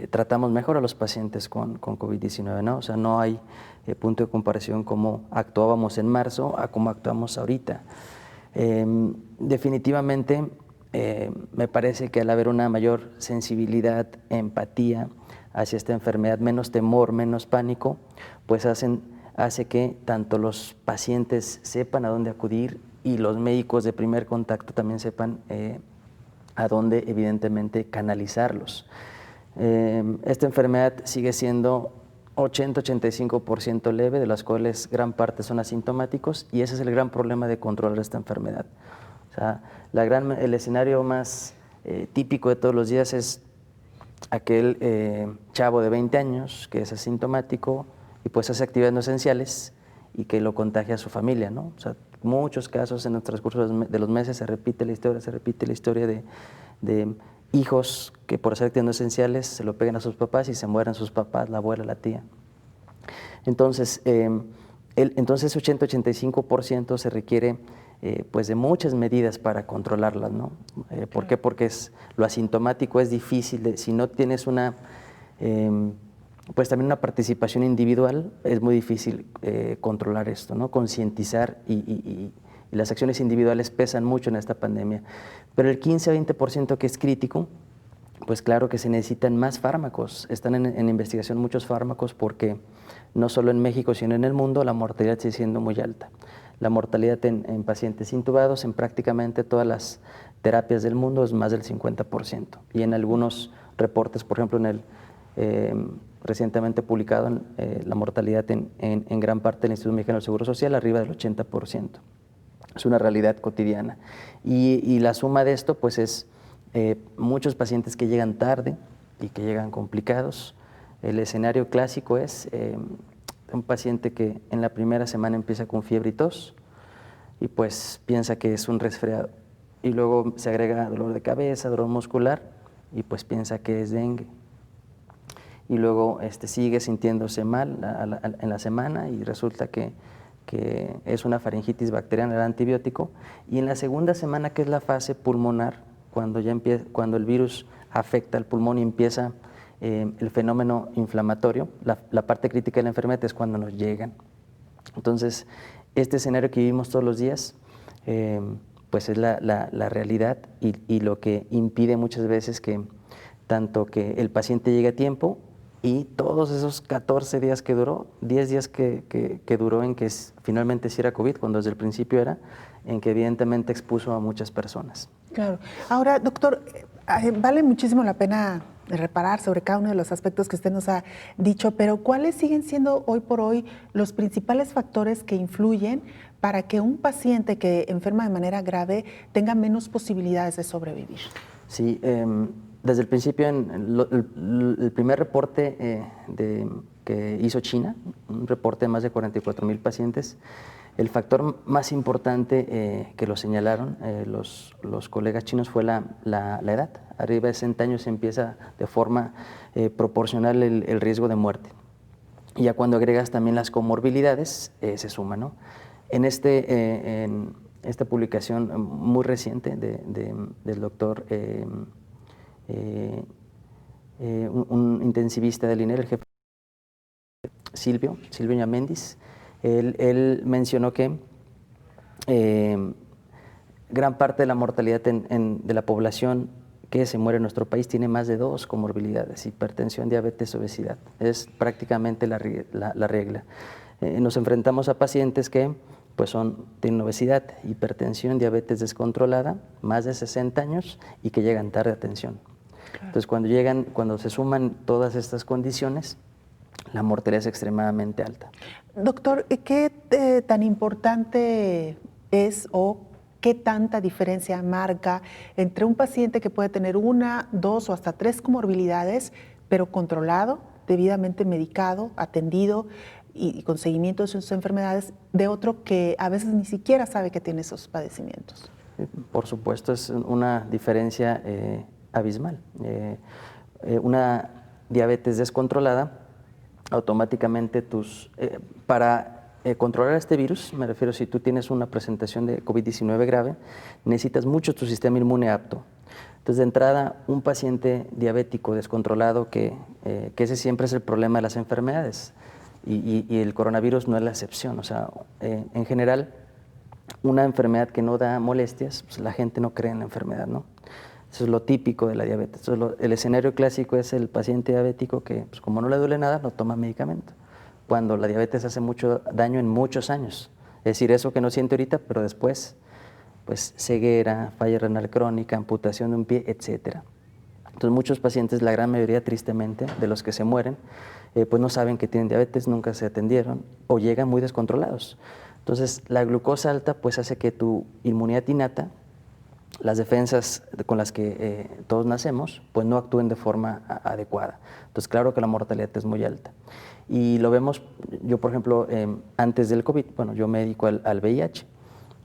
tratamos mejor a los pacientes con COVID-19, ¿no? O sea, no hay punto de comparación como actuábamos en marzo a cómo actuamos ahorita. Definitivamente, me parece que al haber una mayor sensibilidad, empatía hacia esta enfermedad, menos temor, menos pánico, pues hace que tanto los pacientes sepan a dónde acudir y los médicos de primer contacto también sepan a dónde evidentemente canalizarlos. Esta enfermedad sigue siendo 80-85% leve, de las cuales gran parte son asintomáticos, y ese es el gran problema de controlar esta enfermedad. O sea, el escenario más típico de todos los días es aquel chavo de 20 años que es asintomático y pues hace actividades no esenciales y que lo contagia a su familia, ¿no? O sea, muchos casos en el transcurso de los meses se repite la historia de hijos que por hacer actividades no esenciales se lo pegan a sus papás y se mueren sus papás, la abuela, la tía. Entonces, entonces 80-85% se requiere pues de muchas medidas para controlarlas, ¿no? ¿Por qué? Porque lo asintomático es difícil, si no tienes una, pues también una participación individual, es muy difícil controlar esto, ¿no? Concientizar y las acciones individuales pesan mucho en esta pandemia. Pero el 15-20% que es crítico, pues claro que se necesitan más fármacos. Están en investigación muchos fármacos porque no solo en México, sino en el mundo, la mortalidad sigue siendo muy alta. La mortalidad en pacientes intubados en prácticamente todas las terapias del mundo es más del 50%. Y en algunos reportes, por ejemplo, recientemente publicado, la mortalidad en gran parte del Instituto Mexicano del Seguro Social, arriba del 80%. Es una realidad cotidiana. Y la suma de esto, pues es muchos pacientes que llegan tarde y que llegan complicados. El escenario clásico es un paciente que en la primera semana empieza con fiebre y tos y pues piensa que es un resfriado. Y luego se agrega dolor de cabeza, dolor muscular y pues piensa que es dengue. Y luego sigue sintiéndose mal en la semana y resulta que es una faringitis bacteriana, el antibiótico. Y en la segunda semana, que es la fase pulmonar, cuando el virus afecta al pulmón y empieza el fenómeno inflamatorio, la parte crítica de la enfermedad es cuando nos llegan. Entonces, este escenario que vivimos todos los días, pues es la realidad y lo que impide muchas veces que tanto que el paciente llegue a tiempo y todos esos 14 días que duró, 10 días que duró en que finalmente sí era COVID, cuando desde el principio era, en que evidentemente expuso a muchas personas.
Claro. Ahora, doctor, vale muchísimo la pena reparar sobre cada uno de los aspectos que usted nos ha dicho, pero ¿cuáles siguen siendo hoy por hoy los principales factores que influyen para que un paciente que enferma de manera grave tenga menos posibilidades de sobrevivir?
Sí, desde el principio, el primer reporte que hizo China, un reporte de más de 44,000 pacientes, el factor más importante que lo señalaron los colegas chinos fue la edad. Arriba de 60 años se empieza de forma proporcional el riesgo de muerte. Y ya cuando agregas también las comorbilidades, se suma, ¿no? En esta publicación muy reciente del doctor, un intensivista del INER, el jefe Silvio Ñamendi, él mencionó que gran parte de la mortalidad de la población que se muere en nuestro país tiene más de 2 comorbilidades: hipertensión, diabetes, obesidad. Es prácticamente la regla. Nos enfrentamos a pacientes que pues tienen obesidad, hipertensión, diabetes descontrolada, más de 60 años y que llegan tarde a atención. Claro. Entonces, cuando se suman todas estas condiciones, la mortalidad es extremadamente alta.
Doctor, ¿qué tan importante es o qué tanta diferencia marca entre un paciente que puede tener 1, 2 o hasta 3 comorbilidades, pero controlado, debidamente medicado, atendido y con seguimiento de sus enfermedades, de otro que a veces ni siquiera sabe que tiene esos padecimientos?
Por supuesto, es una diferencia abismal. Una diabetes descontrolada, automáticamente para controlar este virus, me refiero, si tú tienes una presentación de COVID-19 grave, necesitas mucho tu sistema inmune apto. Entonces, de entrada, un paciente diabético descontrolado, que ese siempre es el problema de las enfermedades, y el coronavirus no es la excepción. O sea, en general, una enfermedad que no da molestias, pues la gente no cree en la enfermedad, ¿no? Eso es lo típico de la diabetes. Entonces, el escenario clásico es el paciente diabético que, pues, como no le duele nada, no toma medicamento, cuando la diabetes hace mucho daño en muchos años. Es decir, eso que no siente ahorita, pero después, pues ceguera, falla renal crónica, amputación de un pie, etcétera. Entonces, muchos pacientes, la gran mayoría tristemente, de los que se mueren, pues no saben que tienen diabetes, nunca se atendieron o llegan muy descontrolados. Entonces, la glucosa alta pues hace que tu inmunidad innata, las defensas con las que todos nacemos, pues no actúen de forma adecuada. Entonces, claro que la mortalidad es muy alta. Y lo vemos, yo por ejemplo, antes del COVID, bueno, yo me dedico al VIH.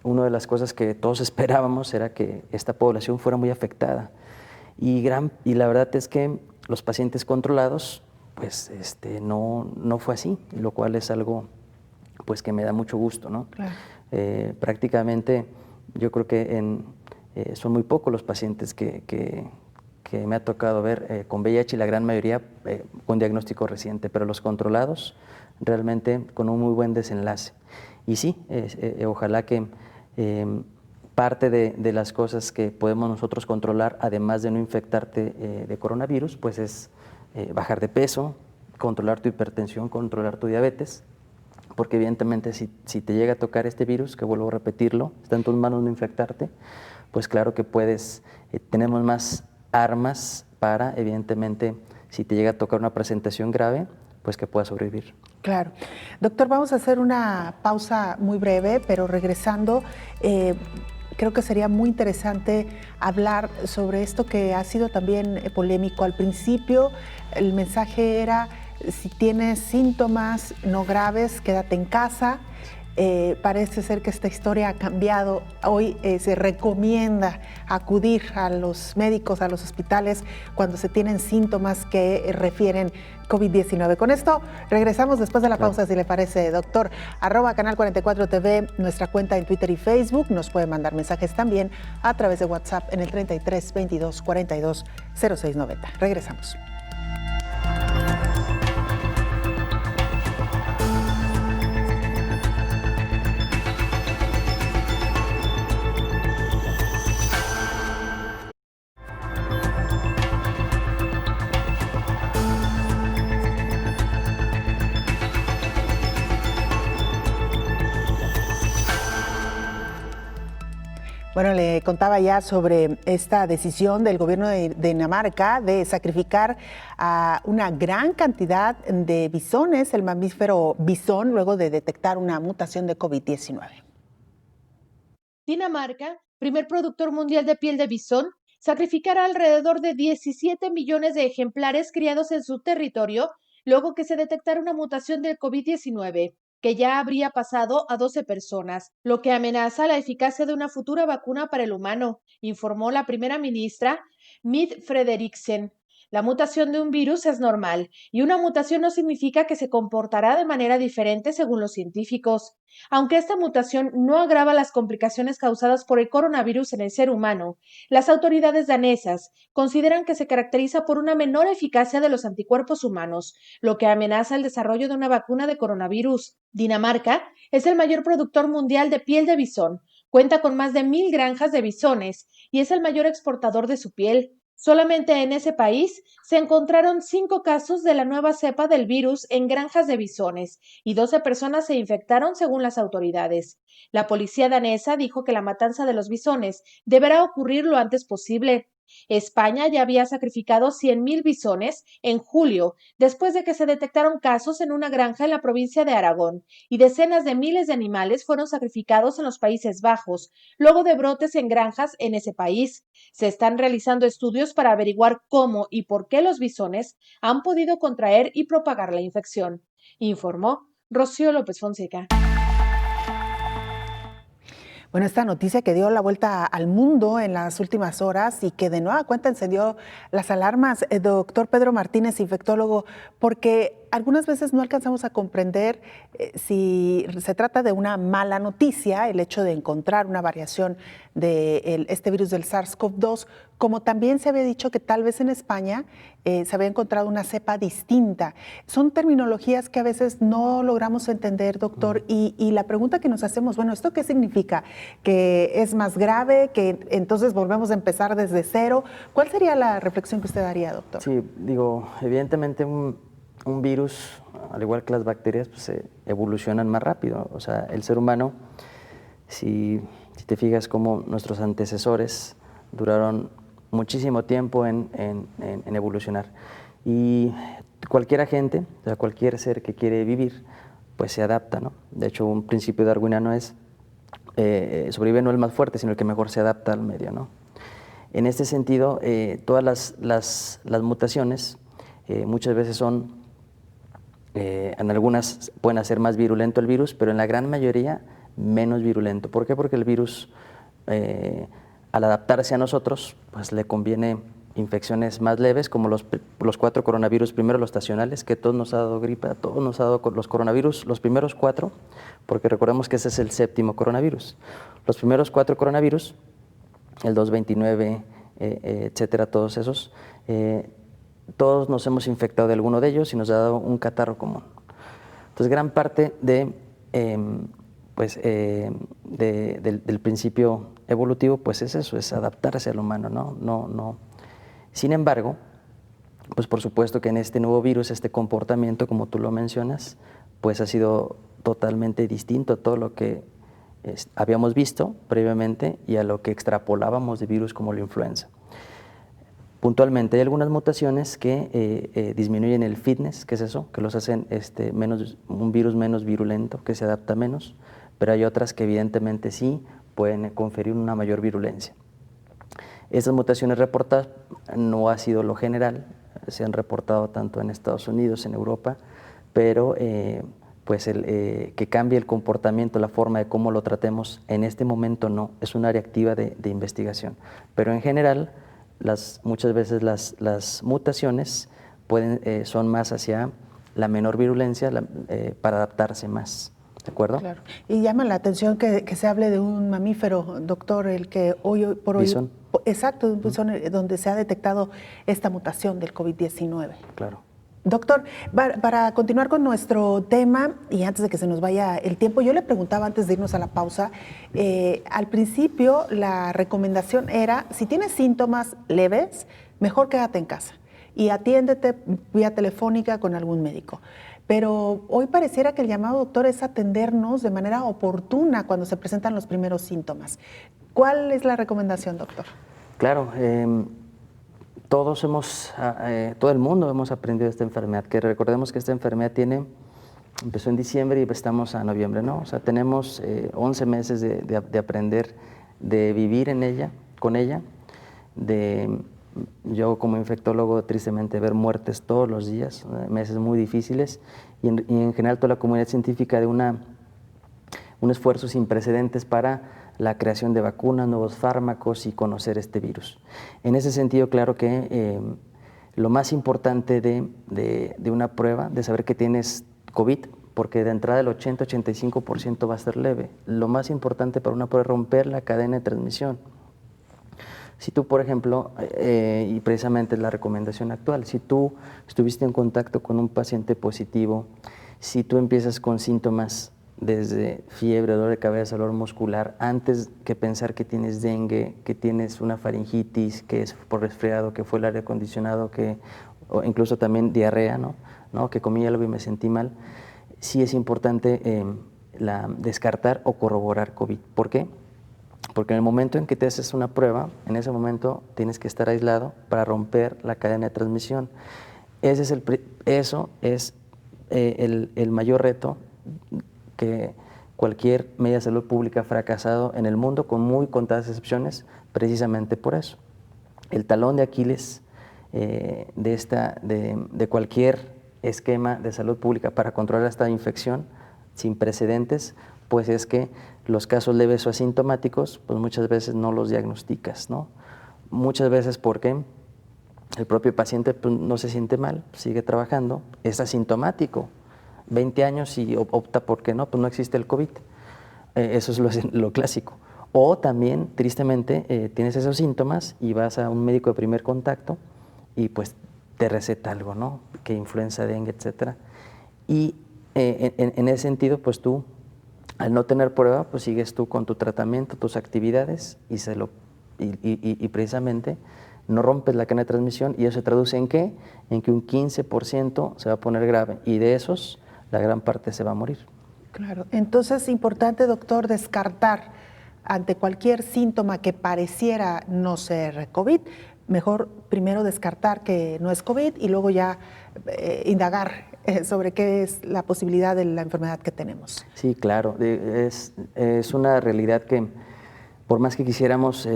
Una de las cosas que todos esperábamos era que esta población fuera muy afectada. Y la verdad es que los pacientes controlados pues no fue así, lo cual es algo pues que me da mucho gusto, ¿no?
Claro.
Prácticamente yo creo que son muy pocos los pacientes que me ha tocado ver con VIH y la gran mayoría con diagnóstico reciente, pero los controlados realmente con un muy buen desenlace. Y sí, ojalá que parte de las cosas que podemos nosotros controlar, además de no infectarte de coronavirus, pues es bajar de peso, controlar tu hipertensión, controlar tu diabetes, porque evidentemente si te llega a tocar este virus, que vuelvo a repetirlo, está en tus manos no infectarte, pues claro que tenemos más armas para, evidentemente, si te llega a tocar una presentación grave, pues que puedas sobrevivir.
Claro. Doctor, vamos a hacer una pausa muy breve, pero regresando, creo que sería muy interesante hablar sobre esto que ha sido también polémico. Al principio el mensaje era, si tienes síntomas no graves, quédate en casa. Parece ser que esta historia ha cambiado. Hoy se recomienda acudir a los médicos, a los hospitales, cuando se tienen síntomas que refieren COVID-19. Con esto regresamos después de la pausa, si le parece, doctor. @Canal 44 TV, nuestra cuenta en Twitter y Facebook. Nos puede mandar mensajes también a través de WhatsApp en el 33 22 42 06 90. Regresamos. Bueno, le contaba ya sobre esta decisión del gobierno de Dinamarca de sacrificar a una gran cantidad de bisones, el mamífero bisón, luego de detectar una mutación de COVID-19.
Dinamarca, primer productor mundial de piel de bisón, sacrificará alrededor de 17 millones de ejemplares criados en su territorio, luego que se detectara una mutación del COVID-19. Que ya habría pasado a 12 personas, lo que amenaza la eficacia de una futura vacuna para el humano, informó la primera ministra Mette Frederiksen. La mutación de un virus es normal y una mutación no significa que se comportará de manera diferente según los científicos. Aunque esta mutación no agrava las complicaciones causadas por el coronavirus en el ser humano, las autoridades danesas consideran que se caracteriza por una menor eficacia de los anticuerpos humanos, lo que amenaza el desarrollo de una vacuna de coronavirus. Dinamarca es el mayor productor mundial de piel de bisón, cuenta con más de 1,000 granjas de bisones y es el mayor exportador de su piel. Solamente en ese país se encontraron 5 casos de la nueva cepa del virus en granjas de bisones y 12 personas se infectaron según las autoridades. La policía danesa dijo que la matanza de los bisones deberá ocurrir lo antes posible. España ya había sacrificado 100,000 bisones en julio, después de que se detectaron casos en una granja en la provincia de Aragón, y decenas de miles de animales fueron sacrificados en los Países Bajos, luego de brotes en granjas en ese país. Se están realizando estudios para averiguar cómo y por qué los bisones han podido contraer y propagar la infección, informó Rocío López Fonseca.
Bueno, esta noticia que dio la vuelta al mundo en las últimas horas y que de nueva cuenta encendió las alarmas, doctor Pedro Martínez, infectólogo, porque algunas veces no alcanzamos a comprender si se trata de una mala noticia, el hecho de encontrar una variación de este virus del SARS-CoV-2, como también se había dicho que tal vez en España se había encontrado una cepa distinta. Son terminologías que a veces no logramos entender, doctor, y la pregunta que nos hacemos, bueno, ¿esto qué significa? ¿Que es más grave? ¿Que entonces volvemos a empezar desde cero? ¿Cuál sería la reflexión que usted daría, doctor?
Sí, digo, evidentemente un virus, al igual que las bacterias, pues evolucionan más rápido. O sea, el ser humano, si te fijas cómo nuestros antecesores duraron muchísimo tiempo en evolucionar. Y cualquier agente, o sea, cualquier ser que quiere vivir, pues se adapta, ¿no? De hecho, un principio darwiniano es sobrevive no el más fuerte, sino el que mejor se adapta al medio, ¿no? En este sentido, todas las mutaciones muchas veces son, en algunas pueden hacer más virulento el virus, pero en la gran mayoría menos virulento. ¿Por qué? Porque el virus, al adaptarse a nosotros, pues le conviene infecciones más leves, como los 4 coronavirus, primero los estacionales, que a todos nos ha dado gripe, a todos nos ha dado los coronavirus, los primeros 4, porque recordemos que ese es el 7º coronavirus. Los primeros 4 coronavirus, el 229, etcétera, todos esos, todos nos hemos infectado de alguno de ellos y nos ha dado un catarro común. Entonces, gran parte del principio evolutivo, pues es eso, es adaptarse al humano, ¿no? Sin embargo, pues por supuesto que en este nuevo virus, este comportamiento, como tú lo mencionas, pues ha sido totalmente distinto a todo lo que habíamos visto previamente y a lo que extrapolábamos de virus como la influenza. Puntualmente hay algunas mutaciones que disminuyen el fitness, ¿qué es eso? Que los hacen un virus menos virulento, que se adapta menos, pero hay otras que evidentemente sí pueden conferir una mayor virulencia. Esas mutaciones reportadas no ha sido lo general, se han reportado tanto en Estados Unidos, en Europa, pero que cambie el comportamiento, la forma de cómo lo tratemos, en este momento no, es un área activa de investigación. Pero en general, muchas veces las mutaciones son más hacia la menor virulencia para adaptarse más. ¿De acuerdo?
Claro. Y llama la atención que se hable de un mamífero, doctor, el que hoy por hoy...
Bisón.
Exacto, un bisón donde se ha detectado esta mutación del COVID-19.
Claro.
Doctor, para continuar con nuestro tema, y antes de que se nos vaya el tiempo, yo le preguntaba antes de irnos a la pausa, al principio la recomendación era, si tienes síntomas leves, mejor quédate en casa y atiéndete vía telefónica con algún médico. Pero hoy pareciera que el llamado, doctor, es atendernos de manera oportuna cuando se presentan los primeros síntomas. ¿Cuál es la recomendación, doctor?
Claro, todo el mundo hemos aprendido esta enfermedad, que recordemos que esta enfermedad empezó en diciembre y estamos a noviembre, ¿no? O sea, tenemos 11 meses de aprender, de vivir con ella, yo como infectólogo tristemente ver muertes todos los días, meses muy difíciles, y en general toda la comunidad científica de un esfuerzo sin precedentes para la creación de vacunas, nuevos fármacos y conocer este virus. En ese sentido, claro que lo más importante de una prueba, de saber que tienes COVID, porque de entrada el 80-85% va a ser leve, lo más importante para una prueba es romper la cadena de transmisión. Si tú, por ejemplo, y precisamente es la recomendación actual, si tú estuviste en contacto con un paciente positivo, si tú empiezas con síntomas desde fiebre, dolor de cabeza, dolor muscular, antes que pensar que tienes dengue, que tienes una faringitis, que es por resfriado, que fue el aire acondicionado, o incluso también diarrea, ¿no? Que comí algo y me sentí mal, sí es importante descartar o corroborar COVID. ¿Por qué? Porque en el momento en que te haces una prueba, en ese momento tienes que estar aislado para romper la cadena de transmisión. Eso es el mayor reto que cualquier medida de salud pública ha fracasado en el mundo, con muy contadas excepciones, precisamente por eso. El talón de Aquiles de cualquier esquema de salud pública para controlar esta infección sin precedentes, pues es que los casos leves o asintomáticos, pues muchas veces no los diagnosticas, ¿no? Muchas veces porque el propio paciente pues, no se siente mal, sigue trabajando, es asintomático, 20 años y opta por que no, pues no existe el COVID. Eso es lo clásico. O también, tristemente, tienes esos síntomas y vas a un médico de primer contacto y pues te receta algo, ¿no? Que influenza, dengue, etcétera. Y en ese sentido, pues tú, al no tener prueba, pues sigues tú con tu tratamiento, tus actividades y precisamente no rompes la cadena de transmisión, y eso se traduce en ¿qué? En que un 15% se va a poner grave y de esos la gran parte se va a morir.
Claro, entonces es importante, doctor, descartar ante cualquier síntoma que pareciera no ser COVID, mejor primero descartar que no es COVID y luego ya indagar sobre qué es la posibilidad de la enfermedad que tenemos.
Sí, claro, es una realidad que por más que quisiéramos,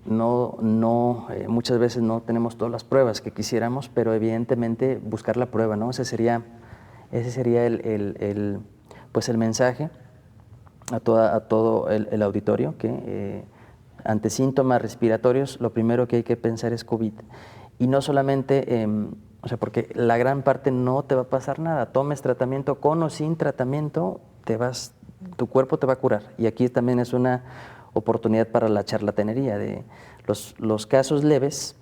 muchas veces no tenemos todas las pruebas que quisiéramos, pero evidentemente buscar la prueba, ¿no? Ese sería el mensaje a todo el auditorio, que ante síntomas respiratorios, lo primero que hay que pensar es COVID. Y no solamente, porque la gran parte no te va a pasar nada. Tomes tratamiento con o sin tratamiento, tu cuerpo te va a curar. Y aquí también es una oportunidad para la charlatanería de los casos leves,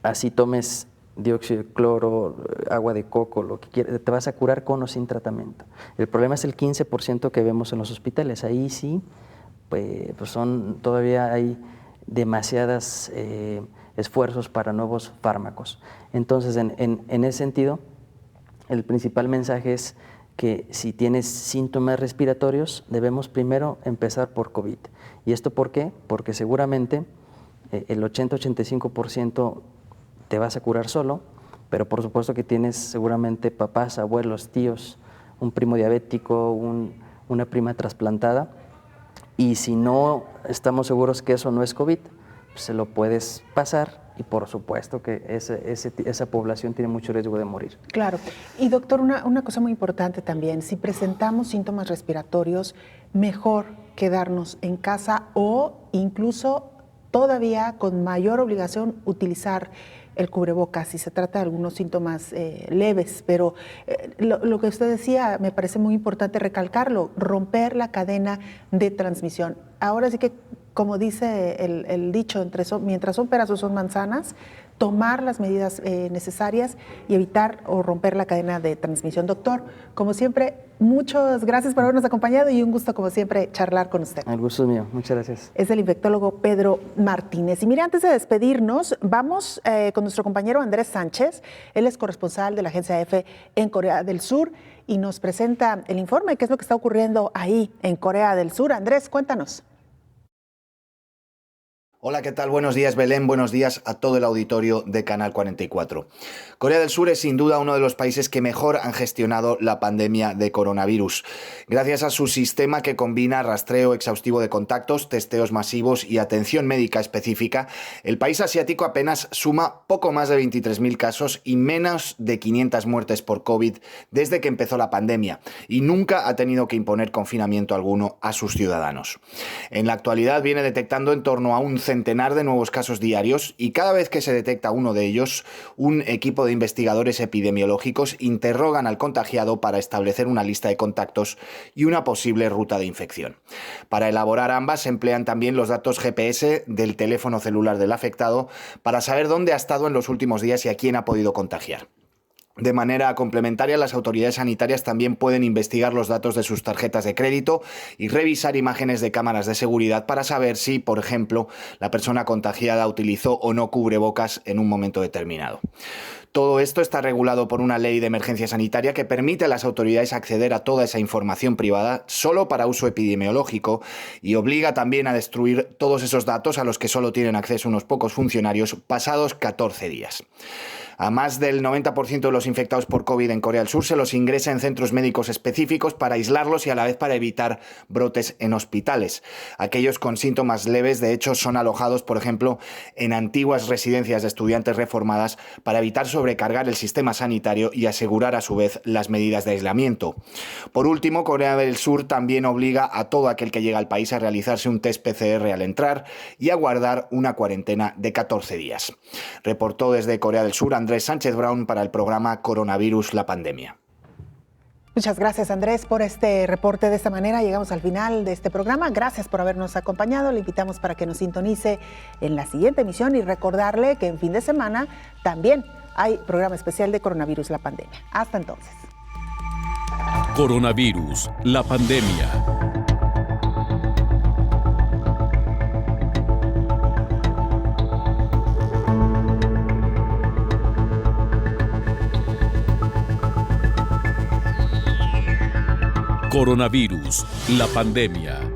así tomes dióxido de cloro, agua de coco, lo que quieras, te vas a curar con o sin tratamiento. El problema es el 15% que vemos en los hospitales. Ahí sí, pues todavía hay demasiados esfuerzos para nuevos fármacos. Entonces, en ese sentido, el principal mensaje es que si tienes síntomas respiratorios, debemos primero empezar por COVID. ¿Y esto por qué? Porque seguramente el 80-85% te vas a curar solo, pero por supuesto que tienes seguramente papás, abuelos, tíos, un primo diabético, una prima trasplantada, y si no estamos seguros que eso no es COVID, pues se lo puedes pasar y por supuesto que esa población tiene mucho riesgo de morir.
Claro. Y doctor, una cosa muy importante también, si presentamos síntomas respiratorios, mejor quedarnos en casa o incluso todavía con mayor obligación utilizar el cubrebocas si se trata de algunos síntomas leves, pero lo que usted decía me parece muy importante recalcarlo, romper la cadena de transmisión. Ahora sí que, como dice el dicho, mientras son peras o son manzanas, tomar las medidas necesarias y evitar o romper la cadena de transmisión. Doctor, como siempre, muchas gracias por habernos acompañado y un gusto, como siempre, charlar con usted.
El gusto es mío, muchas gracias.
Es el infectólogo Pedro Martínez. Y mire, antes de despedirnos, vamos con nuestro compañero Andrés Sánchez. Él es corresponsal de la agencia EFE en Corea del Sur y nos presenta el informe de qué es lo que está ocurriendo ahí en Corea del Sur. Andrés, cuéntanos.
Hola, ¿qué tal? Buenos días, Belén. Buenos días a todo el auditorio de Canal 44. Corea del Sur es sin duda uno de los países que mejor han gestionado la pandemia de coronavirus. Gracias a su sistema que combina rastreo exhaustivo de contactos, testeos masivos y atención médica específica, el país asiático apenas suma poco más de 23.000 casos y menos de 500 muertes por COVID desde que empezó la pandemia y nunca ha tenido que imponer confinamiento alguno a sus ciudadanos. En la actualidad viene detectando en torno a un centenar de nuevos casos diarios y cada vez que se detecta uno de ellos, un equipo de investigadores epidemiológicos interrogan al contagiado para establecer una lista de contactos y una posible ruta de infección. Para elaborar ambas se emplean también los datos GPS del teléfono celular del afectado para saber dónde ha estado en los últimos días y a quién ha podido contagiar. De manera complementaria, las autoridades sanitarias también pueden investigar los datos de sus tarjetas de crédito y revisar imágenes de cámaras de seguridad para saber si, por ejemplo, la persona contagiada utilizó o no cubrebocas en un momento determinado. Todo esto está regulado por una ley de emergencia sanitaria que permite a las autoridades acceder a toda esa información privada solo para uso epidemiológico y obliga también a destruir todos esos datos a los que solo tienen acceso unos pocos funcionarios pasados 14 días. A más del 90% de los infectados por COVID en Corea del Sur se los ingresa en centros médicos específicos para aislarlos y a la vez para evitar brotes en hospitales. Aquellos con síntomas leves, de hecho, son alojados, por ejemplo, en antiguas residencias de estudiantes reformadas para evitar sobrecargar el sistema sanitario y asegurar a su vez las medidas de aislamiento. Por último, Corea del Sur también obliga a todo aquel que llega al país a realizarse un test PCR al entrar y a guardar una cuarentena de 14 días. Reportó desde Corea del Sur Andrés Sánchez Brown para el programa Coronavirus, la pandemia.
Muchas gracias, Andrés, por este reporte. De esta manera llegamos al final de este programa. Gracias por habernos acompañado. Le invitamos para que nos sintonice en la siguiente emisión y recordarle que en fin de semana también hay programa especial de Coronavirus, la pandemia. Hasta entonces.
Coronavirus, la pandemia. Coronavirus, la pandemia.